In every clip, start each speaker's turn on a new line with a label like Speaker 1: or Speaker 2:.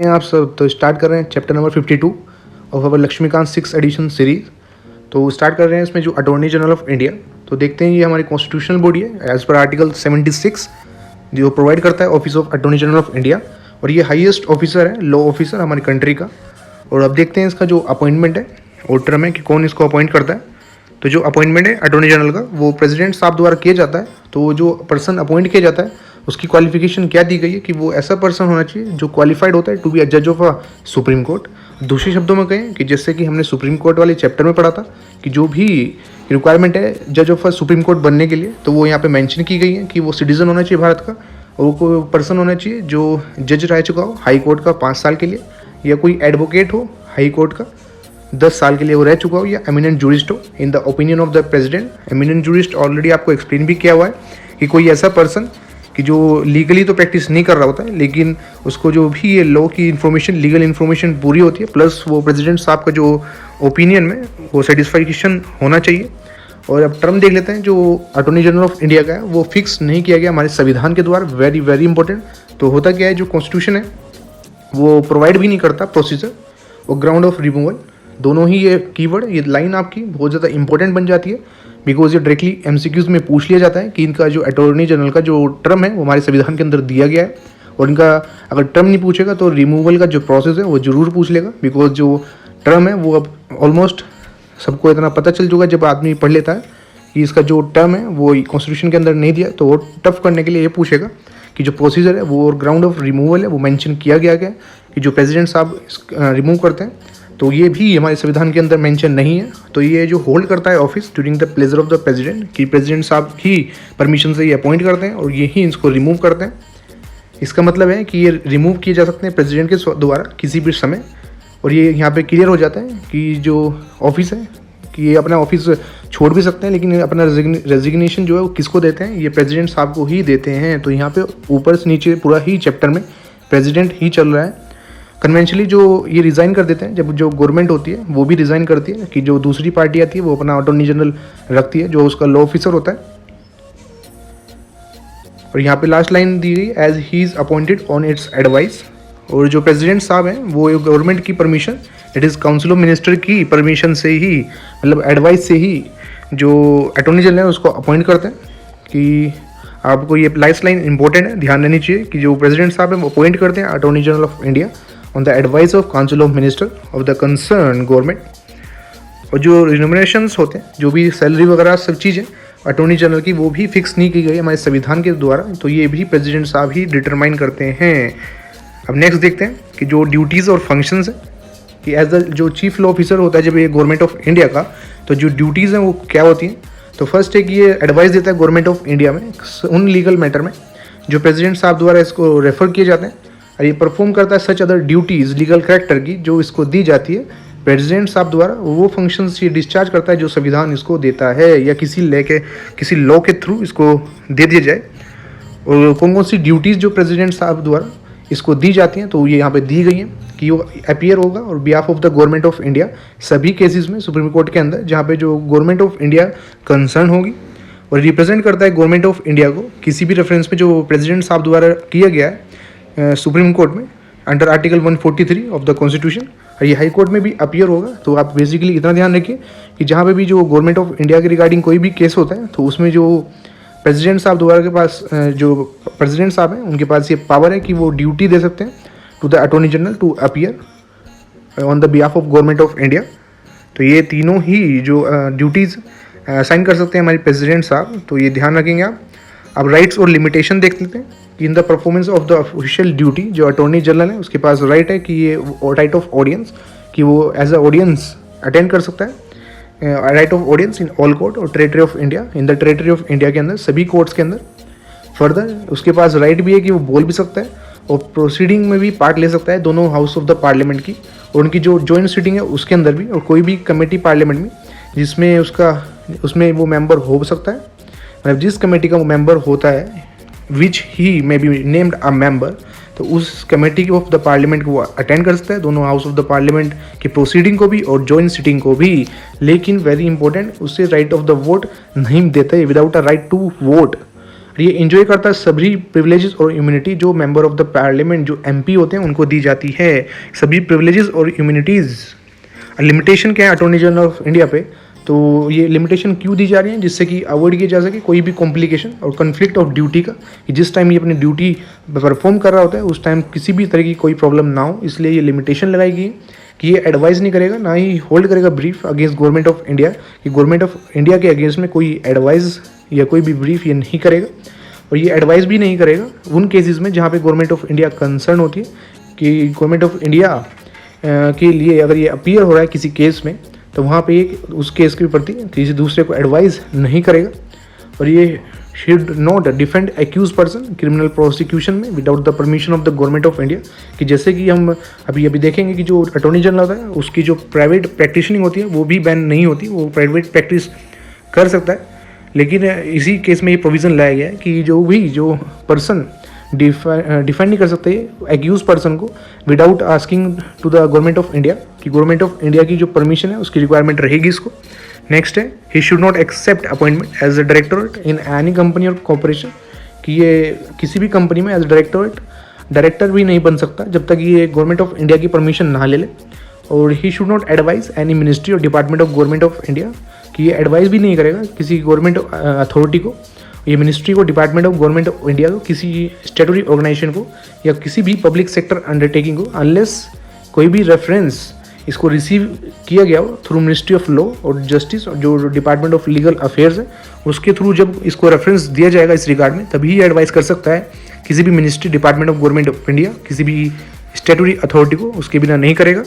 Speaker 1: आप सब तो स्टार्ट कर रहे हैं chapter number 52 of our Laxmikanth 6th edition series. तो स्टार्ट कर रहे हैं इसमें जो अटॉर्नी जनरल ऑफ इंडिया। तो देखते हैं ये हमारी कॉन्स्टिट्यूशनल बॉडी है एज पर आर्टिकल 76 जो प्रोवाइड करता है office of attorney general of India, और ये हाईएस्ट ऑफिसर है, लॉ ऑफिसर हमारी कंट्री का। और अब देखते हैं इसका जो अपॉइंटमेंट है और टर्म है कि कौन इसको अपॉइंट करता है। तो जो अपॉइंटमेंट है अटॉर्नी जनरल का वो प्रेसिडेंट साहब द्वारा किया जाता है। तो जो पर्सन अपॉइंट किया जाता है उसकी क्वालिफिकेशन क्या दी गई है कि वो ऐसा पर्सन होना चाहिए जो क्वालिफाइड होता है टू बी अ जज ऑफ अ सुप्रीम कोर्ट। दूसरे शब्दों में कहें कि जैसे कि हमने सुप्रीम कोर्ट वाले चैप्टर में पढ़ा था कि जो भी रिक्वायरमेंट है जज ऑफ अ सुप्रीम कोर्ट बनने के लिए, तो वो यहाँ पे मेंशन की गई है कि वो सिटीजन होना चाहिए भारत का, और वो कोई पर्सन होना चाहिए जो जज रह चुका हो हाई कोर्ट का 5 साल के लिए, या कोई एडवोकेट हो हाई कोर्ट का 10 साल के लिए वो रह चुका हो, या एमिनेंट जूरिस्ट हो in the opinion of the president. Eminent jurist already आपको एक्सप्लेन भी किया हुआ है कि कोई ऐसा पर्सन कि जो लीगली तो प्रैक्टिस नहीं कर रहा होता है, लेकिन उसको जो भी ये लॉ की इन्फॉर्मेशन, लीगल इन्फॉर्मेशन पूरी होती है, प्लस वो प्रेसिडेंट साहब का जो ओपिनियन में वो सेटिस्फैक्शन होना चाहिए। और अब टर्म देख लेते हैं जो अटॉर्नी जनरल ऑफ इंडिया का है, वो फिक्स नहीं किया गया हमारे संविधान के द्वारा। Very very important. तो होता क्या है, जो कॉन्स्टिट्यूशन है वो प्रोवाइड भी नहीं करता प्रोसीजर और ग्राउंड ऑफ रिमूवल, दोनों ही ये कीवर्ड, ये लाइन आपकी बहुत ज़्यादा इंपॉर्टेंट बन जाती है, बिकॉज ये डायरेक्टली एमसीक्यूज में पूछ लिया जाता है कि इनका जो अटॉर्नी जनरल का जो टर्म है वो हमारे संविधान के अंदर दिया गया है, और इनका अगर टर्म नहीं पूछेगा तो रिमूवल का जो प्रोसेस है वो जरूर पूछ लेगा, बिकॉज जो टर्म है वो अब ऑलमोस्ट सबको इतना पता चल चुका है जब आदमी पढ़ लेता है कि इसका जो टर्म है वो कॉन्स्टिट्यूशन के अंदर नहीं दिया, तो वो टफ करने के लिए ये पूछेगा कि जो प्रोसीजर है वो और ग्राउंड ऑफ रिमूवल है वो मेंशन किया गया है कि जो प्रेसिडेंट साहब रिमूव करते हैं, तो ये भी हमारे संविधान के अंदर मेंशन नहीं है। तो ये जो होल्ड करता है office during the pleasure of the president, कि प्रेसिडेंट साहब ही परमिशन से ये अपॉइंट करते हैं और ये ही इसको रिमूव करते हैं। इसका मतलब है कि ये रिमूव किए जा सकते हैं प्रेसिडेंट के द्वारा किसी भी समय, और ये यहाँ पे क्लियर हो जाता है कि जो ऑफिस है कि ये अपना ऑफिस छोड़ भी सकते हैं, लेकिन अपना रेजिग्नेशन जो है वो किसको देते हैं, ये प्रेसिडेंट साहब को ही देते हैं। तो यहाँ पे ऊपर से नीचे पूरा ही चैप्टर में प्रेसिडेंट ही चल रहा है। कन्वेंशनली जो ये रिज़ाइन कर देते हैं, जब जो गवर्नमेंट होती है वो भी रिज़ाइन करती है कि जो दूसरी पार्टी आती है वो अपना अटॉर्नी जनरल रखती है जो उसका लॉ ऑफिसर होता है। और यहाँ पे लास्ट लाइन दी गई, as he is appointed on its advice. और जो प्रेसिडेंट साहब हैं वो गवर्नमेंट की permission, it is council of minister की परमिशन से ही, मतलब एडवाइस से ही जो अटॉर्नी जनरल है उसको अपॉइंट करते हैं। कि आपको ये लास्ट लाइन इंपॉर्टेंट है, ध्यान देनी चाहिए कि जो प्रेसिडेंट साहब हैं वो अपॉइंट करते हैं attorney general of India on the advice of council of minister of the concern government. और जो रिन्यूमरेशंस होते हैं, जो भी सैलरी वगैरह सब चीज़ें अटॉर्नी जनरल की, वो भी फिक्स नहीं की गई हमारे संविधान के द्वारा, तो ये भी प्रेसिडेंट साहब ही डिटरमाइन करते हैं। अब नेक्स्ट देखते हैं कि जो ड्यूटीज़ और फंक्शंस हैं कि एज द जो चीफ लॉ ऑफिसर होता है जब ये गवर्नमेंट ऑफ इंडिया का, तो जो ड्यूटीज़ हैं वो क्या होती हैं। तो फर्स्ट है कि ये एडवाइस देता है गवर्नमेंट ऑफ इंडिया में उन लीगल मैटर में जो प्रेसिडेंट साहब द्वारा इसको रेफर किए जाते हैं, और ये परफॉर्म करता है such other duties legal character की जो इसको दी जाती है प्रेसिडेंट साहब द्वारा, वो फंक्शंस ये डिस्चार्ज करता है जो संविधान इसको देता है, या किसी लॉ के थ्रू इसको दे दिया जाए। और कौन कौन सी ड्यूटीज़ जो प्रेसिडेंट साहब द्वारा इसको दी जाती हैं, तो ये यहाँ पे दी गई हैं कि वो अपीयर होगा और behalf of the government of India सभी केसेस में सुप्रीम कोर्ट के अंदर जहाँ पे जो गवर्नमेंट ऑफ इंडिया कंसर्न होगी, और रिप्रेजेंट करता है गवर्नमेंट ऑफ इंडिया को किसी भी रेफरेंस में जो प्रेसिडेंट साहब द्वारा किया गया है सुप्रीम कोर्ट में under article 143 of the constitution. और ये हाई कोर्ट में भी अपीयर होगा। तो आप बेसिकली इतना ध्यान रखिए कि जहाँ पे भी जो गवर्नमेंट ऑफ इंडिया के रिगार्डिंग कोई भी केस होता है, तो उसमें जो प्रेसिडेंट साहब द्वारा के पास जो प्रेसिडेंट साहब हैं उनके पास ये पावर है कि वो ड्यूटी दे सकते हैं to the attorney general to appear on the behalf of government of India. तो ये तीनों ही जो ड्यूटीज़ साइन कर सकते हैं हमारे प्रेसिडेंट साहब, तो ये ध्यान रखेंगे आप। अब राइट्स और लिमिटेशन देख लेते हैं कि in the performance of the official duty जो अटॉर्नी जनरल है उसके पास राइट है कि ये राइट ऑफ ऑडियंस, कि वो एज अ ऑडियंस अटेंड कर सकता है, right of audience in all court और territory of India, in the territory of India के अंदर सभी कोर्ट्स के अंदर। फर्दर उसके पास राइट भी है कि वो बोल भी सकता है और प्रोसीडिंग में भी पार्ट ले सकता है दोनों हाउस ऑफ द पार्लियामेंट की, और उनकी जो जॉइंट सीटिंग है उसके अंदर भी, और कोई भी कमेटी पार्लियामेंट में जिसमें उसमें वो मेंबर हो सकता है, मतलब जिस कमेटी का वो मेंबर होता है which he may be named a member, तो उस कमेटी ऑफ द पार्लियामेंट को वो अटेंड कर सकता है, दोनों हाउस ऑफ द पार्लियामेंट की प्रोसीडिंग को भी और जॉइंट सीटिंग को भी। लेकिन वेरी इंपॉर्टेंट, उससे राइट ऑफ द वोट नहीं देता है, without a right to vote और ये इंजॉय करता है सभी प्रिविलेजेस और इम्यूनिटी जो मेंबर ऑफ द पार्लियामेंट जो MP होते हैं उनको दी जाती है। सभी प्रिविलेजेस और इम्यूनिटीज़। लिमिटेशन क्या है अटॉर्नी जनरल ऑफ इंडिया पे, तो ये लिमिटेशन क्यों दी जा रही है, जिससे कि अवॉइड किया जा सके कोई भी कॉम्प्लिकेशन और कन्फ्लिक्ट ऑफ ड्यूटी का, कि जिस टाइम ये अपनी ड्यूटी परफॉर्म कर रहा होता है उस टाइम किसी भी तरह की कोई प्रॉब्लम ना हो। इसलिए ये लिमिटेशन लगाई गई है कि ये एडवाइस नहीं करेगा, ना ही होल्ड करेगा brief against government of India, कि गवर्नमेंट ऑफ इंडिया के अगेंस्ट में कोई एडवाइस या कोई भी ब्रीफ ये नहीं करेगा। और ये एडवाइस भी नहीं करेगा उन केसेस में जहाँ पे गवर्नमेंट ऑफ इंडिया कंसर्न होती है, कि गवर्नमेंट ऑफ इंडिया के लिए अगर ये अपीयर हो रहा है किसी केस में, तो वहाँ पे उस केस के प्रति किसी दूसरे को एडवाइस नहीं करेगा। और ये should not defend accuse person criminal prosecution में without the permission of the government of India, कि जैसे कि हम अभी देखेंगे कि जो अटॉर्नी जनरल होता है उसकी जो प्राइवेट प्रैक्टिशनिंग होती है वो भी बैन नहीं होती, वो प्राइवेट प्रैक्टिस कर सकता है। लेकिन इसी केस में ये प्रोविज़न लाया गया है कि जो पर्सन डिफेंड नहीं कर सकते एक्यूज पर्सन को without asking to the government of India, कि गवर्नमेंट ऑफ इंडिया की जो परमिशन है उसकी रिक्वायरमेंट रहेगी इसको। नेक्स्ट है he should not accept appointment as a director in any company और कॉर्पोरेशन, कि ये किसी भी कंपनी में एज अ डायरेक्टर भी नहीं बन सकता जब तक ये गवर्नमेंट ऑफ इंडिया की परमिशन ना ले ले। और he should not advise any ministry और department of government of India, कि ये एडवाइस भी नहीं करेगा किसी गवर्नमेंट अथॉरिटी को, ये मिनिस्ट्री को, department of government of India को, किसी स्टेटरी ऑर्गेनाइजेशन को या किसी भी पब्लिक सेक्टर अंडरटेकिंग को, अनलेस कोई भी रेफरेंस इसको रिसीव किया गया हो थ्रू मिनिस्ट्री ऑफ लॉ और जस्टिस और जो डिपार्टमेंट ऑफ लीगल अफेयर्स है उसके थ्रू जब इसको रेफरेंस दिया जाएगा इस रिगार्ड में, तभी ये एडवाइस कर सकता है। किसी भी ministry, department of government of India, किसी भी स्टेटरी अथॉरिटी को उसके बिना नहीं करेगा।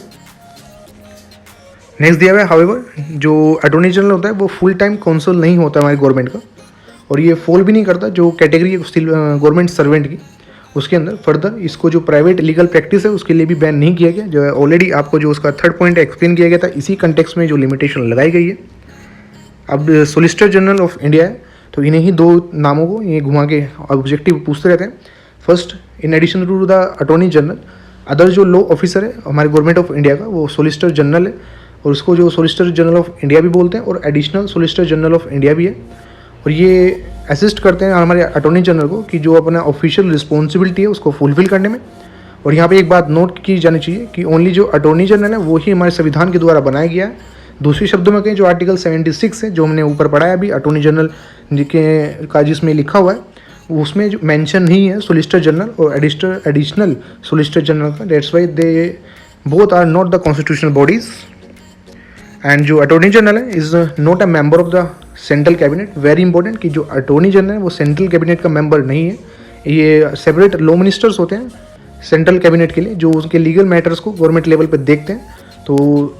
Speaker 1: नेक्स्ट दिया हुआ है हाउएवर जो अटॉर्नी जनरल होता है वो फुल टाइम काउंसिल नहीं होता हमारी गवर्नमेंट का, और ये फॉल भी नहीं करता जो कैटेगरी गवर्नमेंट सर्वेंट की उसके अंदर। फर्दर इसको जो प्राइवेट लीगल प्रैक्टिस है उसके लिए भी बैन नहीं किया गया, जो है ऑलरेडी आपको जो उसका थर्ड पॉइंट एक्सप्लेन किया गया था इसी कंटेक्स्ट में जो लिमिटेशन लगाई गई है। अब सोलिसिटर जनरल ऑफ इंडिया है तो इन्हें ही दो नामों को ये घुमा के ऑब्जेक्टिव पूछते रहते हैं। First, in addition to the attorney general other जो लॉ ऑफिसर है हमारे गवर्नमेंट ऑफ इंडिया का वो सोलिसिटर जनरल है, और उसको जो सोलिसिटर जनरल ऑफ इंडिया भी बोलते हैं और additional solicitor general of India भी है। और ये असिस्ट करते हैं हमारे अटॉर्नी जनरल को कि जो अपना ऑफिशियल रिस्पॉन्सिबिलिटी है उसको फुलफिल करने में। और यहाँ पे एक बात नोट की जानी चाहिए कि ओनली जो अटॉर्नी जनरल है वो ही हमारे संविधान के द्वारा बनाया गया है। दूसरे शब्दों में कहें जो आर्टिकल 76 है जो हमने ऊपर पढ़ा है अभी अटॉर्नी जनरल का जिसमें लिखा हुआ है उसमें जो मेंशन नहीं है सोलिसिटर जनरल और एडिशनल सोलिसिटर जनरल का। That's why they both are not the constitutional bodies. And जो अटॉर्नी जनरल है is not a member of the central cabinet. Very important कि जो अटॉर्नी जनरल है वो सेंट्रल कैबिनेट का member नहीं है, ये सेपरेट लॉ मिनिस्टर्स होते हैं सेंट्रल कैबिनेट के लिए जो उनके लीगल मैटर्स को गवर्नमेंट लेवल पे देखते हैं। तो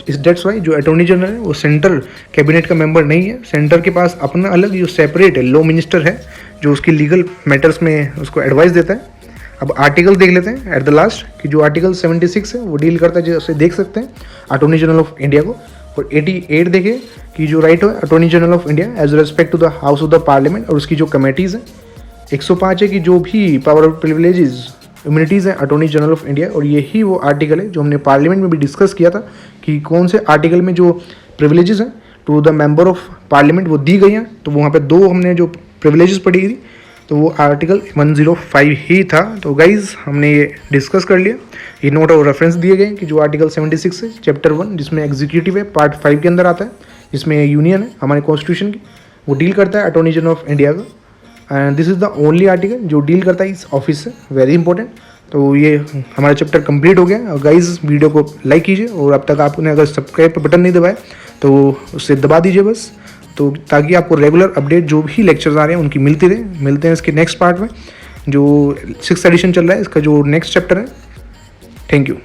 Speaker 1: इस डेट्स वाई जो अटॉर्नी जनरल है वो सेंट्रल कैबिनेट का मेंबर नहीं है। सेंटर के पास अपना अलग जो सेपरेट लॉ मिनिस्टर है जो उसके लीगल मैटर्स में उसको एडवाइस देता है। अब आर्टिकल देख लेते हैं एट द लास्ट कि जो आर्टिकल 76 है वो डील करता है, जैसे देख सकते हैं अटॉर्नी जनरल ऑफ इंडिया को। और 88 देखें कि जो राइट है attorney general of India as respect to the house of the parliament और उसकी जो कमेटीज़ हैं। 105 है कि जो भी पावर ऑफ प्रिविलेजेस इम्यूनिटीज़ हैं अटॉर्नी जनरल ऑफ इंडिया। और यही वो आर्टिकल है जो हमने पार्लियामेंट में भी डिस्कस किया था कि कौन से आर्टिकल में जो प्रिविलेजेस हैं to the member of parliament वो दी गई हैं। तो वहाँ पे दो हमने जो प्रिविलेजेस पढ़ी थी तो वो आर्टिकल 105 ही था। तो गाइज हमने ये डिस्कस कर लिया। ये नोट और रेफरेंस दिए गए कि जो आर्टिकल 76 है चैप्टर 1 जिसमें एग्जीक्यूटिव है पार्ट 5 के अंदर आता है, जिसमें यूनियन है हमारे कॉन्स्टिट्यूशन की, वो डील करता है अटॉर्नी जनरल ऑफ इंडिया का। And this is the only article जो डील करता है इस ऑफिस से। Very important. तो ये हमारा चैप्टर कंप्लीट हो गया। और गाइज वीडियो को लाइक कीजिए और अब तक आपने अगर सब्सक्राइब बटन नहीं दबाया तो उससे दबा दीजिए बस, तो ताकि आपको रेगुलर अपडेट जो भी लेक्चर्स आ रहे हैं उनकी मिलती रहे। मिलते हैं इसके नेक्स्ट पार्ट में जो 6th एडिशन चल रहा है इसका जो नेक्स्ट चैप्टर है। Thank you.